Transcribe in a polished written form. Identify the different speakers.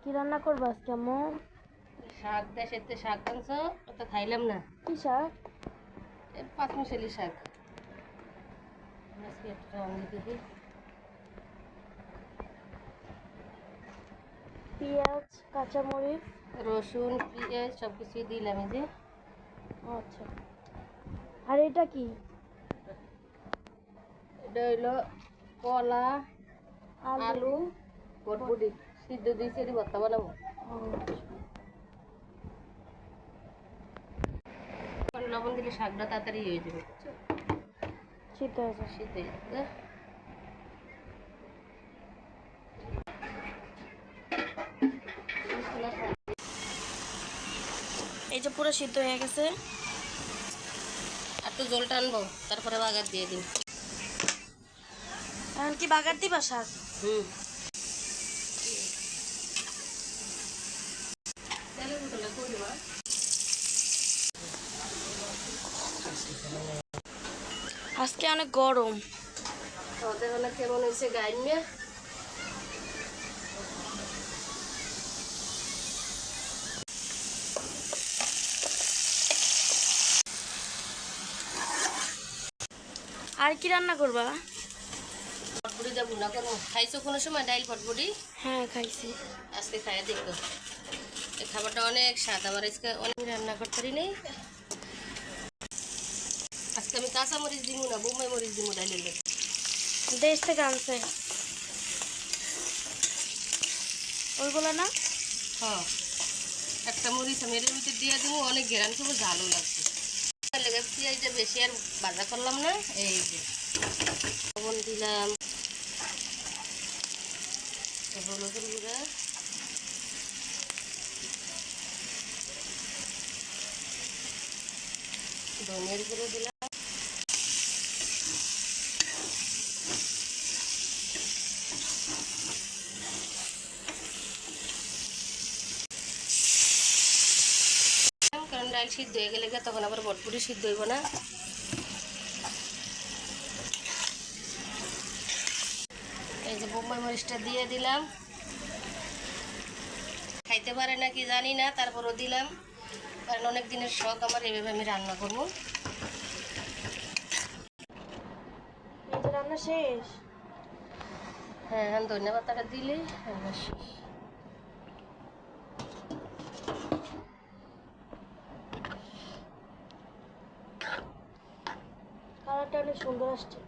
Speaker 1: কি রান্না করবো আজকে আম্মু?
Speaker 2: শাক দেশেতে শাক আনছো তো খাইলাম না।
Speaker 1: কি শাক?
Speaker 2: পাঁচমিশালি শাক আজকে একটা রান্না দেখি।
Speaker 1: পেঁয়াজ, কাঁচামরিচ,
Speaker 2: রসুন পেঁয়াজ সব কিছুই দিলাম এই যে।
Speaker 1: আচ্ছা। আর এটা কি?
Speaker 2: এটা হইলো কলা, আলু, বটবুটি সিদ্ধ দিয়েছি, এটি ভর্তা বানাবো। লবণ দিলে শাকটা তাড়াতাড়ি হয়ে যাবে,
Speaker 1: সিদ্ধ হয়েছে।
Speaker 2: সিদ্ধ হয়ে যাবে।
Speaker 1: এই যে পুরো সিদ্ধ হয়ে গেছে।
Speaker 2: একটু জল টানবো, তারপরে বাগার দিয়ে দিন।
Speaker 1: এখন কি বাগার দিবা শাক? আজকে অনেক গরম।
Speaker 2: ওদের হলে কেমন হয়েছে গাইনে?
Speaker 1: আর কি রান্না করবা?
Speaker 2: ফটফটি যাবো না করবো। খাইছো কোনো সময় ডাইল ফটফটি?
Speaker 1: হ্যাঁ খাইছি।
Speaker 2: আজকে খাইয়া দেখো, এই খাবারটা অনেক স্বাদ। আমার আজকে অনেক রান্না করতে পারি নেই। আজকে আমি কাঁচা মরিচ দিব না, বোম্বাই মরিচ দিব ডাইলের লোক।
Speaker 1: দেশ থেকে আনছে ওইগুলো না?
Speaker 2: হ্যাঁ, একটা মরিচ আমি এর ভিতরে দিয়ে দেবো, অনেক ঘেরান খুব ঝালও লাগছে। লেগে পেঁয়াজটা বেশি আর ভাজা করলাম না। এই যে লবণ দিলাম, হলুদের গুঁড়া, ধনিয়ার গুঁড়ো দিলাম, কারণ ডাল সিদ্ধ হয়ে গেলে তখন আবার বটবুটি সিদ্ধ হইব না। এই যে বোম্বাই মরিচটা দিয়ে দিলাম। খাইতে পারে না কি জানি না, তারপরও দিলাম, কারণ অনেক দিনের শখ আমার, এভাবে আমি রান্না করবো।
Speaker 1: এই যে রান্না শেষ।
Speaker 2: হ্যাঁ, এখন ধনিয়া পাতাটা দিলে রান্না শেষ।
Speaker 1: কালারটা অনেক সুন্দর আসছে।